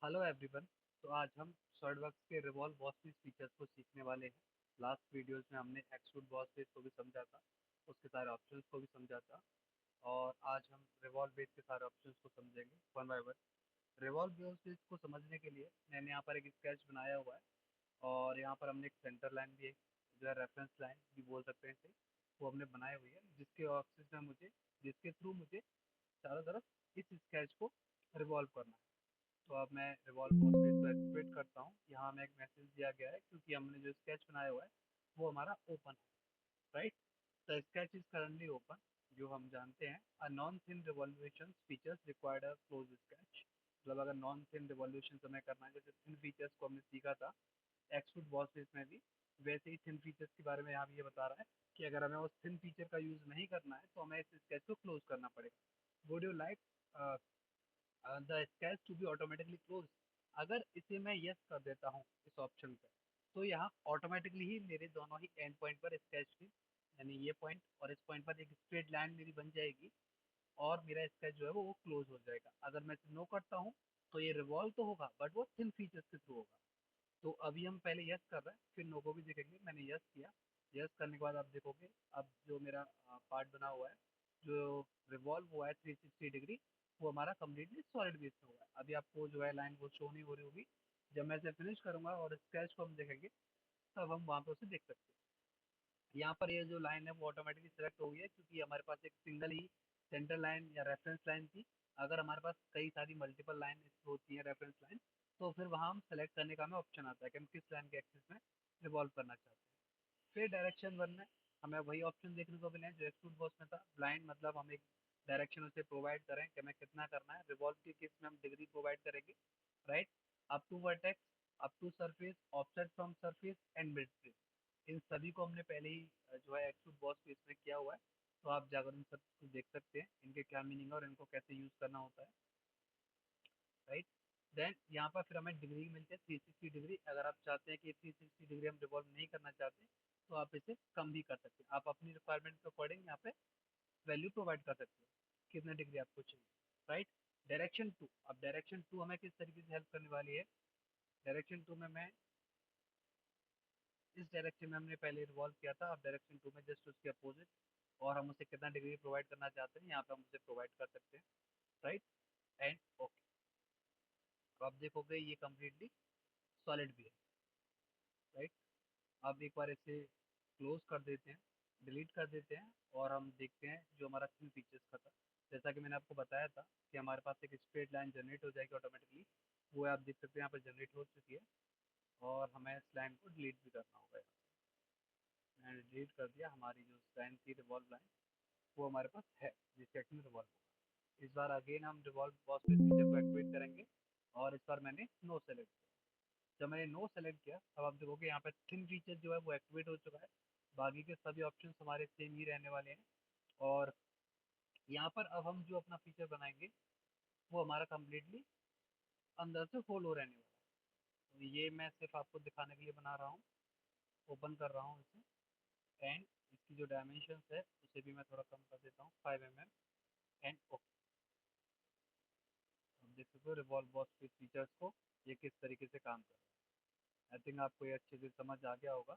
Hello everyone. तो आज हम सॉलिडवर्क्स के रिवॉल्व बॉस बेस फीचर्स को सीखने वाले हैं। लास्ट वीडियोस में हमने एक्सट्रूड बॉस बेस को भी समझा था, उसके सारे ऑप्शंस को भी समझा था। और आज हम रिवॉल्व बेस के सारे ऑप्शंस को समझेंगे one by one. Revolve boss base को समझने के लिए मैंने यहाँ पर एक स्केच बनाया हुआ है, और यहाँ पर हमने एक सेंटर लाइन भी, एक जो है रेफरेंस लाइन भी बोल सकते हैं इसे, वो हमने बनाई हुई है, जिसके ऑक्सिस में मुझे, जिसके थ्रू मुझे चारों तरफ इस स्केच को रिवॉल्व करना है। तो अब मैं रिवॉल्व पोस्टफिट को एक्टिवेट करता हूँ। यहाँ हमें एक मैसेज दिया गया है क्योंकि हमने जो स्केच बनाया हुआ है वो हमारा ओपन है, right. The sketch is currently open. जो हम जानते हैं, a non thin revolution features required a close sketch. मतलब अगर नॉन थिन रिवॉल्यूशन हमें करना है, जैसे थिन फीचर्स को हमने सीखा था एक्सट्रूड बॉस बेस में भी, वैसे ही थिन फीचर्स के बारे में यहाँ भी ये बता रहा है कि अगर हमें उस थिन फीचर का यूज नहीं करना है तो हमें इस स्केच को क्लोज करना पड़ेगा। Would you like the sketch to be automatically close? अगर इसे मैं यस कर देता हूँ इस ऑप्शन पे, तो यहाँ ऑटोमेटिकली ही मेरे दोनों ही एंड पॉइंट पर स्केच की, यानी ये पॉइंट और इस पॉइंट पर एक स्ट्रेट लाइन मेरी बन जाएगी, और मेरा स्केच जो है वो क्लोज हो जाएगा। अगर मैं इसे नो करता हूँ तो ये रिवॉल्व तो होगा बट वो थिन फीचर्स के थ्रू होगा। तो अभी हम पहले यस कर रहे हैं, फिर नो को भी देखेंगे। मैंने यस किया। यस करने के बाद आप देखोगे अब जो मेरा पार्ट बना हुआ है, जो रिवॉल्व हुआ है 360 डिग्री, वो हमारा कम्प्लीटली सॉलिड बेस में हुआ है। अभी आपको जो है लाइन वो शो नहीं हो रही होगी। जब मैं इसे फिनिश करूंगा और स्केच को हम देखेंगे, तब हम वहाँ पे उसे देख सकते हैं। यहाँ पर ये जो लाइन है वो ऑटोमेटिकली सिलेक्ट हो गई है, क्योंकि हमारे पास एक सिंगल ही सेंटर लाइन या रेफरेंस लाइन थी। अगर हमारे पास कई सारी मल्टीपल लाइन होती है रेफरेंस लाइन, तो फिर वहाँ हम सेलेक्ट करने का हमें ऑप्शन आता है कि हम किस लाइन के एक्सिस में रिवॉल्व करना चाहते हैं। फिर डायरेक्शन वन में हमें वही ऑप्शन देखने को मिले हैं जो एक्सट्रूड बॉस में था। ब्लाइंड मतलब हम एक डायरेक्शन उसे प्रोवाइड करें कि हमें कितना करना है। रिवॉल्व के केस में हम डिग्री प्रोवाइड करेंगे, right. Up to vertex, up to surface, offset from surface and mid space. इन सभी को हमने पहले ही जो है एक्सट्रूड बॉस पेज में किया हुआ है। तो आप जाकर उन सब को देख सकते हैं, इनके क्या मीनिंग है और इनको कैसे यूज करना होता है, राइट। देन यहाँ पर फिर हमें डिग्री मिलती है 360 डिग्री। अगर आप चाहते हैं कि 360 डिग्री हम रिवॉल्व नहीं करना चाहते, तो आप इसे कम भी कर सकते हैं। आप अपनी रिक्वायरमेंट के अकॉर्डिंग यहाँ पे वैल्यू प्रोवाइड कर सकते हैं, कितना डिग्री आपको चाहिए, राइट। डायरेक्शन टू, अब डायरेक्शन टू हमें किस तरीके से हेल्प करने वाली है। डायरेक्शन टू में मैं इस डायरेक्शन में हमने पहले रिवॉल्व किया था, अब डायरेक्शन टू में जस्ट उसके अपोजिट, और हम उसे कितना डिग्री प्रोवाइड करना चाहते हैं यहाँ पे हम उसे प्रोवाइड कर सकते हैं, राइट। And okay. तो आप देखोगे ये कम्प्लीटली सॉलिड भी है, राइट। अब एक बार इसे क्लोज कर देते हैं, डिलीट कर देते हैं, और हम देखते हैं जो हमारा थीम फीचर्स का था। जैसा कि मैंने आपको बताया था कि हमारे पास एक स्ट्रेट लाइन जनरेट हो जाएगी ऑटोमेटिकली, वो आप देख सकते हैं यहाँ पर जनरेट हो चुकी है। और हमें इस लाइन को डिलीट भी करना होगा। यहाँ से मैंने डिलीट कर दिया। हमारी जो लाइन थी रिवॉल्व लाइन, वो हमारे पास है, जिस सेट में रिवॉल्व होगा। इस बार अगेन हम रिवॉल्व बॉस बेस फीचर को एक्टिवेट करेंगे, और इस बार मैंने नो सेलेक्ट किया। जब मैंने नो सेलेक्ट किया, तब आप देखोगे यहाँ पे थिन फीचर जो है वो एक्टिवेट हो चुका है। बाकी के सभी ऑप्शन हमारे सेम ही रहने वाले हैं। और यहाँ पर अब हम जो अपना फीचर बनाएंगे, वो हमारा कम्प्लीटली अंदर से फॉलो रहने वाला है। तो ये मैं सिर्फ आपको दिखाने के लिए बना रहा हूँ। ओपन कर रहा हूँ इसे, एंड इसकी जो डायमेंशन है उसे भी मैं थोड़ा कम कर देता हूँ, 5 mm। And okay. अब देख सकते हो रिवॉल्व बॉस के फीचर्स को ये किस तरीके से काम कर रहा है। आई थिंक आपको ये अच्छे से समझ आ गया होगा।